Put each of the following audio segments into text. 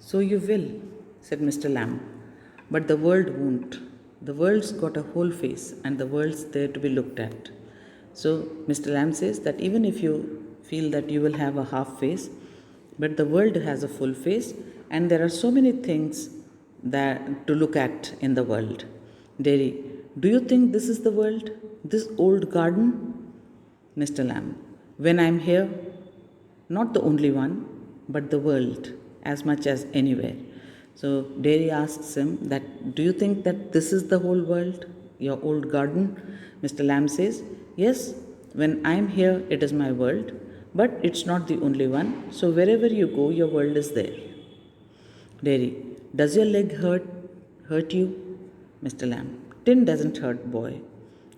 "So you will," said Mr. Lamb, "but the world won't. The world's got a whole face and the world's there to be looked at." So Mr. Lamb says that even if you feel that you will have a half face, but the world has a full face, and there are so many things that to look at in the world. Derry, do you think this is the world? This old garden? Mr. Lamb, when I'm here, not the only one, but the world, as much as anywhere. So Derry asks him that, do you think that this is the whole world, your old garden? Mr. Lamb says, yes, when I'm here, it is my world, but it's not the only one. So wherever you go, your world is there. Derry, does your leg hurt you? Mr. Lamb, tin doesn't hurt, boy.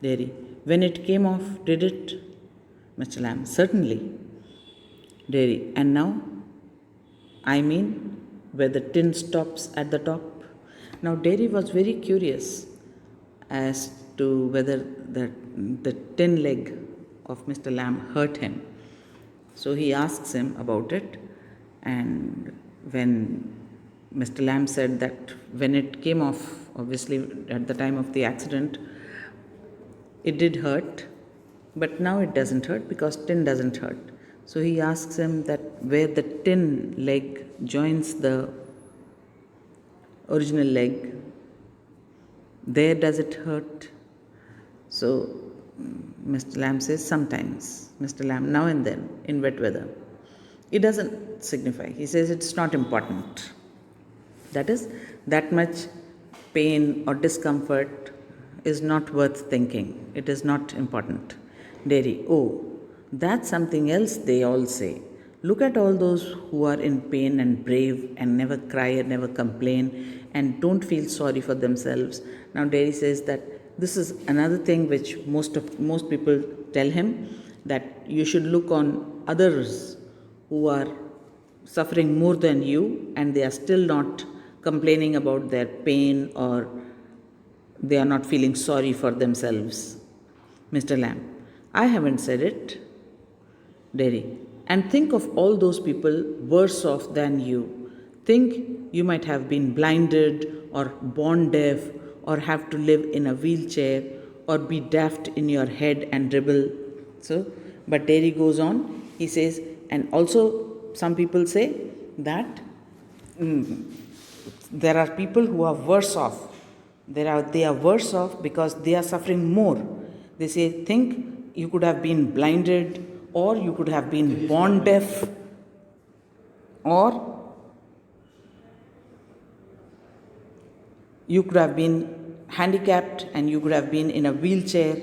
Derry, when it came off, did it? Mr. Lamb, certainly. Derry, and now? I mean, where the tin stops at the top. Now Derry was very curious as to whether the tin leg of Mr. Lamb hurt him. So he asks him about it, and when Mr. Lamb said that when it came off, obviously at the time of the accident, it did hurt, but now it doesn't hurt because tin doesn't hurt. So he asks him that where the tin leg joins the original leg, there does it hurt? So Mr. Lamb says, sometimes. Mr. Lamb, now and then, in wet weather. It doesn't signify. He says it's not important. That is, that much pain or discomfort is not worth thinking. It is not important. Derry, oh, that's something else they all say. Look at all those who are in pain and brave and never cry and never complain and don't feel sorry for themselves. Now Derry says that this is another thing which most people tell him, that you should look on others who are suffering more than you and they are still not complaining about their pain or they are not feeling sorry for themselves. Mr. Lamb, I haven't said it. Derry, and think of all those people worse off than you. Think you might have been blinded or born deaf or have to live in a wheelchair or be daft in your head and dribble. So, but Derry goes on, he says, and also some people say that there are people who are worse off. They are worse off because they are suffering more. They say, think you could have been blinded, or you could have been born deaf, or you could have been handicapped and you could have been in a wheelchair,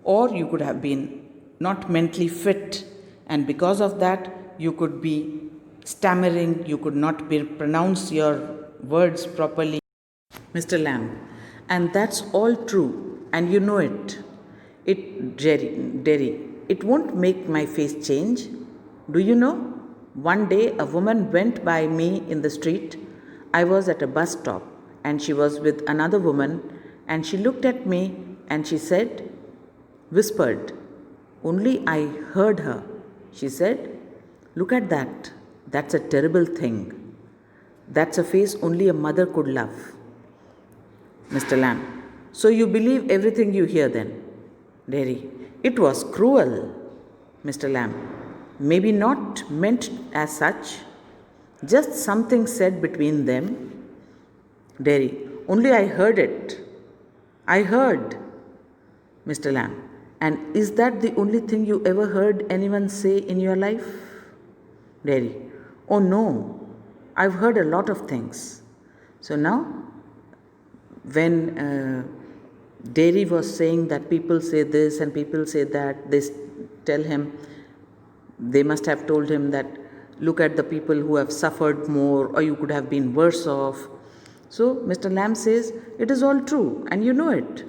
or you could have been not mentally fit, and because of that you could be stammering, you could not pronounce your words properly. Mr. Lamb, and that's all true, and you know it. Derry, it won't make my face change. Do you know? One day a woman went by me in the street. I was at a bus stop and she was with another woman, and she looked at me and she said, whispered, only I heard her. She said, look at that. That's a terrible thing. That's a face only a mother could love. Mr. Lamb, so you believe everything you hear then? Derry, it was cruel. Mr. Lamb, maybe not meant as such, just something said between them. Derry, only I heard it. I heard. Mr. Lamb, and is that the only thing you ever heard anyone say in your life? Derry, oh no, I've heard a lot of things. So now, when Derry was saying that people say this and people say that, they tell him, they must have told him that look at the people who have suffered more, or you could have been worse off. So Mr. Lamb says, it is all true and you know it.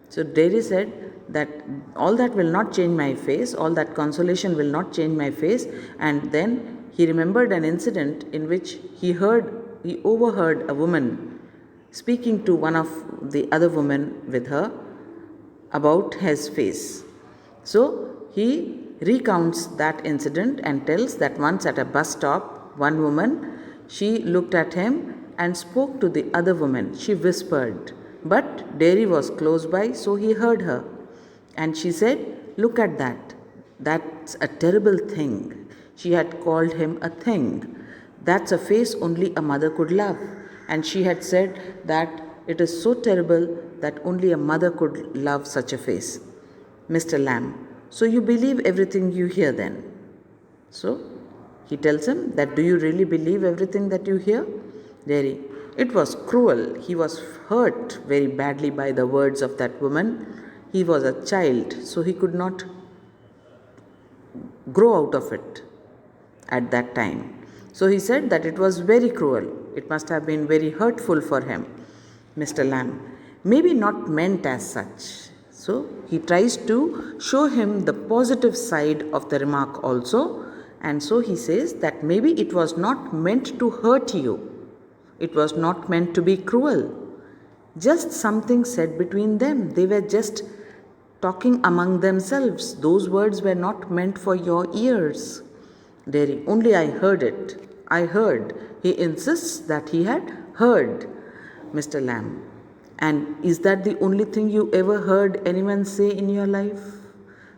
So Derry said that all that will not change my face, all that consolation will not change my face. And then he remembered an incident in which he overheard a woman speaking to one of the other women with her about his face. So he recounts that incident and tells that once at a bus stop, one woman She looked at him and spoke to the other woman. She whispered, but Dairy was close by, so he heard her. And she said, "Look at that. That's a terrible thing." She had called him a thing. That's a face only a mother could love. And she had said that it is so terrible that only a mother could love such a face. Mr. Lamb, so you believe everything you hear then? So he tells him that, do you really believe everything that you hear? Dairy, it was cruel. He was hurt very badly by the words of that woman. He was a child, so he could not grow out of it at that time. So he said that it was very cruel. It must have been very hurtful for him. Mr. Lamb, maybe not meant as such. So he tries to show him the positive side of the remark also. And so he says that maybe it was not meant to hurt you. It was not meant to be cruel. Just something said between them. They were just talking among themselves. Those words were not meant for your ears. Dairy, only I heard it. I heard. He insists that he had heard. Mr. Lamb, and is that the only thing you ever heard anyone say in your life?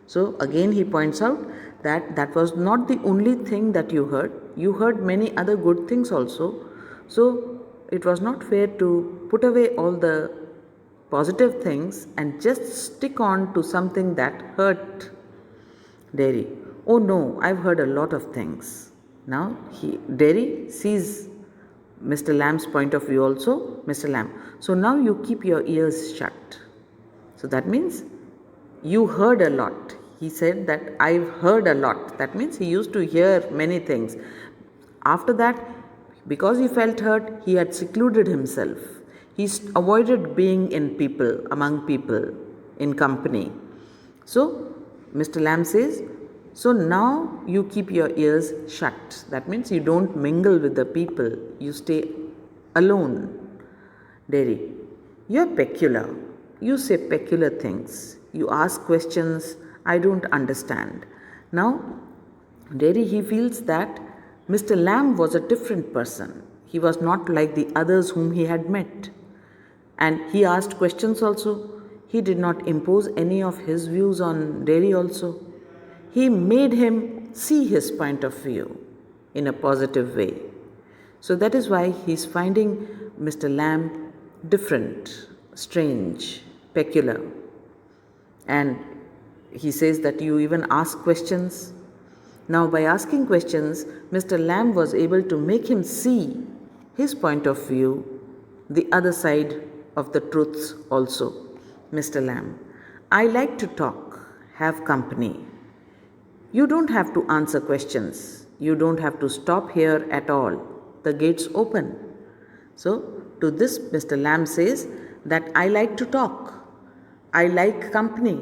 So again he points out that that was not the only thing that you heard. You heard many other good things also. So it was not fair to put away all the positive things and just stick on to something that hurt. Dairy, oh no, I've heard a lot of things. Now Dairy sees Mr. Lamb's point of view also. Mr. Lamb, so now you keep your ears shut. So that means you heard a lot. He said that I've heard a lot. That means he used to hear many things. After that, because he felt hurt, he had secluded himself. He avoided being in people, among people, in company. So Mr. Lamb says, so now you keep your ears shut. That means you don't mingle with the people. You stay alone. Dairy, you're peculiar. You say peculiar things. You ask questions I don't understand. Now, Dairy, he feels that Mr. Lamb was a different person. He was not like the others whom he had met. And he asked questions also. He did not impose any of his views on Dairy also. He made him see his point of view in a positive way. So that is why he is finding Mr. Lamb different, strange, peculiar. And he says that you even ask questions. Now by asking questions, Mr. Lamb was able to make him see his point of view, the other side of the truths also. Mr. Lamb, I like to talk, have company. You don't have to answer questions. You don't have to stop here at all. The gate's open. So to this Mr. Lamb says that I like to talk. I like company.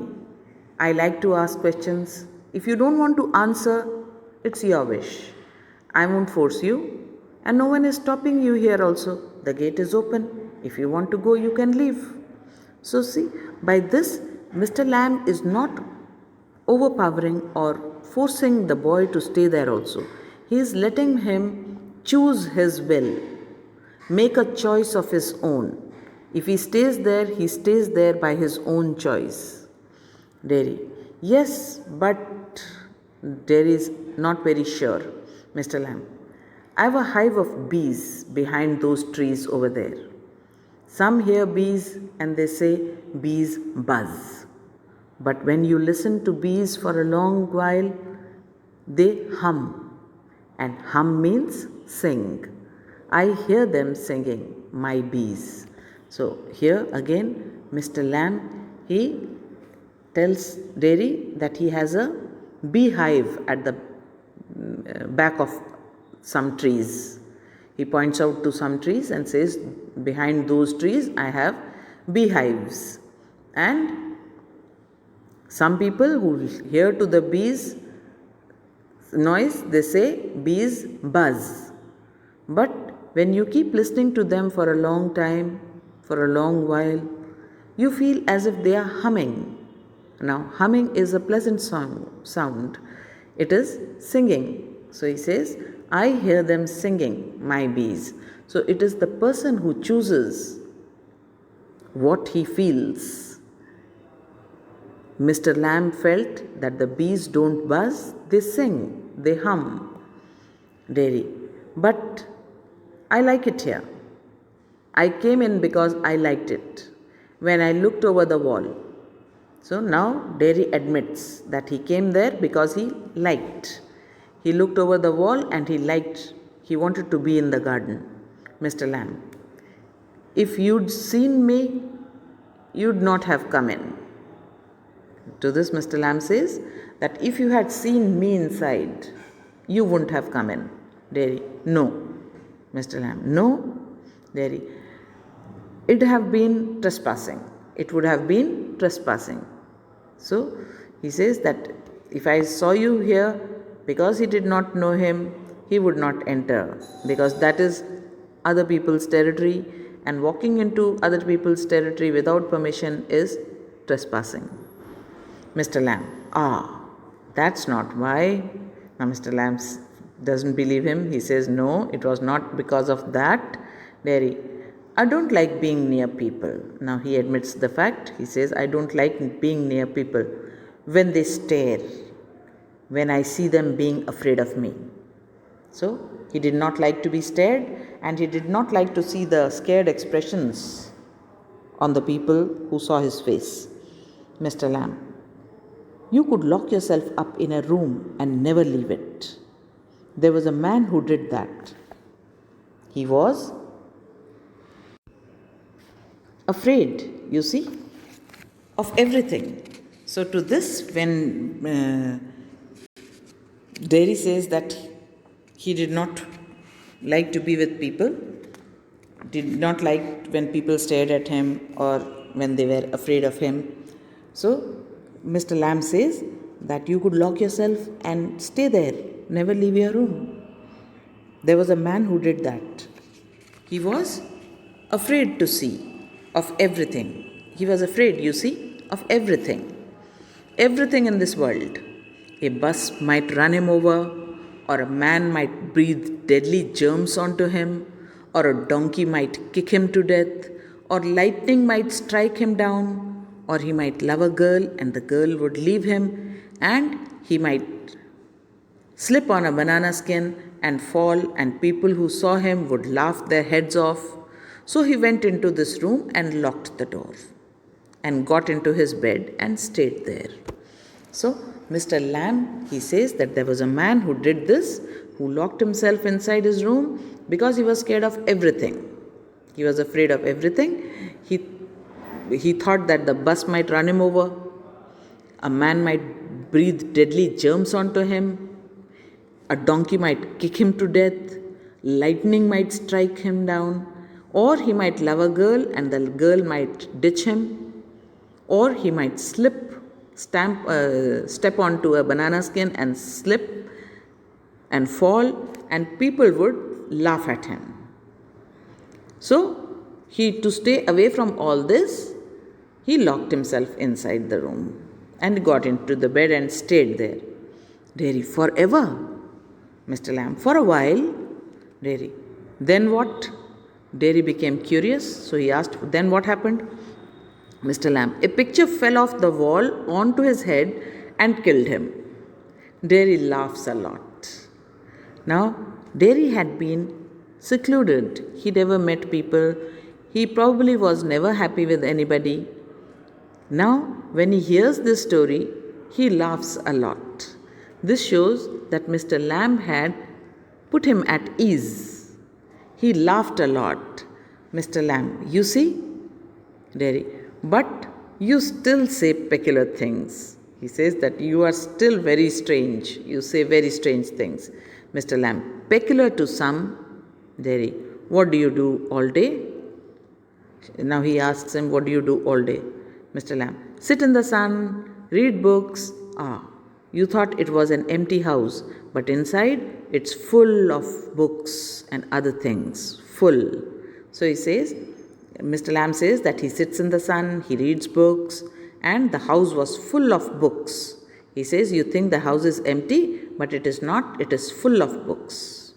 I like to ask questions. If you don't want to answer, it's your wish. I won't force you. And no one is stopping you here also. The gate is open. If you want to go, you can leave. So see, by this, Mr. Lamb is not overpowering or forcing the boy to stay there also. He is letting him choose his will, make a choice of his own. If he stays there, he stays there by his own choice. Dairy, yes, but Dairy is not very sure. Mr. Lamb, I have a hive of bees behind those trees over there. Some hear bees and they say bees buzz. But when you listen to bees for a long while, they hum. And hum means sing. I hear them singing, my bees. So here again, Mr. Lamb, he tells Dairy that he has a beehive at the back of some trees. He points out to some trees and says, behind those trees I have beehives. And some people who hear to the bees noise, they say bees buzz. But when you keep listening to them for a long time, for a long while, you feel as if they are humming. Now, humming is a pleasant sound. It is singing. So he says, I hear them singing, my bees. So it is the person who chooses what he feels. Mr. Lamb felt that the bees don't buzz, they sing, they hum. Dairy. But I like it here. I came in because I liked it when I looked over the wall. So now Dairy admits that he came there because he liked. He looked over the wall and he wanted to be in the garden. Mr. Lamb. If you'd seen me, you'd not have come in. To this, Mr. Lamb says that if you had seen me inside, you wouldn't have come in. Dairy. No. Mr. Lamb. No. Dairy. It have been trespassing. It would have been trespassing. So he says that if I saw you here, because he did not know him, he would not enter, because that is other people's territory, and walking into other people's territory without permission is trespassing. Mr. Lamb. That's not why. Now Mr. Lamb doesn't believe him. He says, no, it was not because of that. Dairy. I don't like being near people. Now he admits the fact. He says, I don't like being near people when they stare, when I see them being afraid of me. So he did not like to be stared, and he did not like to see the scared expressions on the people who saw his face. Mr. Lamb. You could lock yourself up in a room and never leave it. There was a man who did that. He was afraid, you see, of everything. So to this, when Dairy says that he did not like to be with people, did not like when people stared at him or when they were afraid of him. So Mr. Lamb says that you could lock yourself and stay there, never leave your room. There was a man who did that. He was afraid to see of everything. He was afraid, you see, of everything. Everything in this world. A bus might run him over, or a man might breathe deadly germs onto him, or a donkey might kick him to death, or lightning might strike him down, or he might love a girl and the girl would leave him, and he might slip on a banana skin and fall, and people who saw him would laugh their heads off. So he went into this room and locked the door and got into his bed and stayed there. So Mr. Lamb, he says that there was a man who did this, who locked himself inside his room because he was scared of everything. He was afraid of everything. He thought that the bus might run him over, a man might breathe deadly germs onto him, a donkey might kick him to death, lightning might strike him down, or he might love a girl and the girl might ditch him, or he might step onto a banana skin and slip and fall, and people would laugh at him. So to stay away from all this, he locked himself inside the room and got into the bed and stayed there. Dairy. Forever? Mr. Lamb. For a while. Dairy. Then what? Dairy became curious, so he asked, then what happened? Mr. Lamb. A picture fell off the wall onto his head and killed him. Dairy laughs a lot. Now, Dairy had been secluded. He never met people. He probably was never happy with anybody. Now, when he hears this story, he laughs a lot. This shows that Mr. Lamb had put him at ease. He laughed a lot. Mr. Lamb. You see? Dairy. But you still say peculiar things. He says that you are still very strange. You say very strange things. Mr. Lamb. Peculiar to some. Dairy. What do you do all day? Now he asks him, what do you do all day? Mr. Lamb. Sit in the sun, read books. You thought it was an empty house, but inside it's full of books and other things. Full. So he says, Mr. Lamb says that he sits in the sun, he reads books, and the house was full of books. He says, you think the house is empty, but it is not, it is full of books.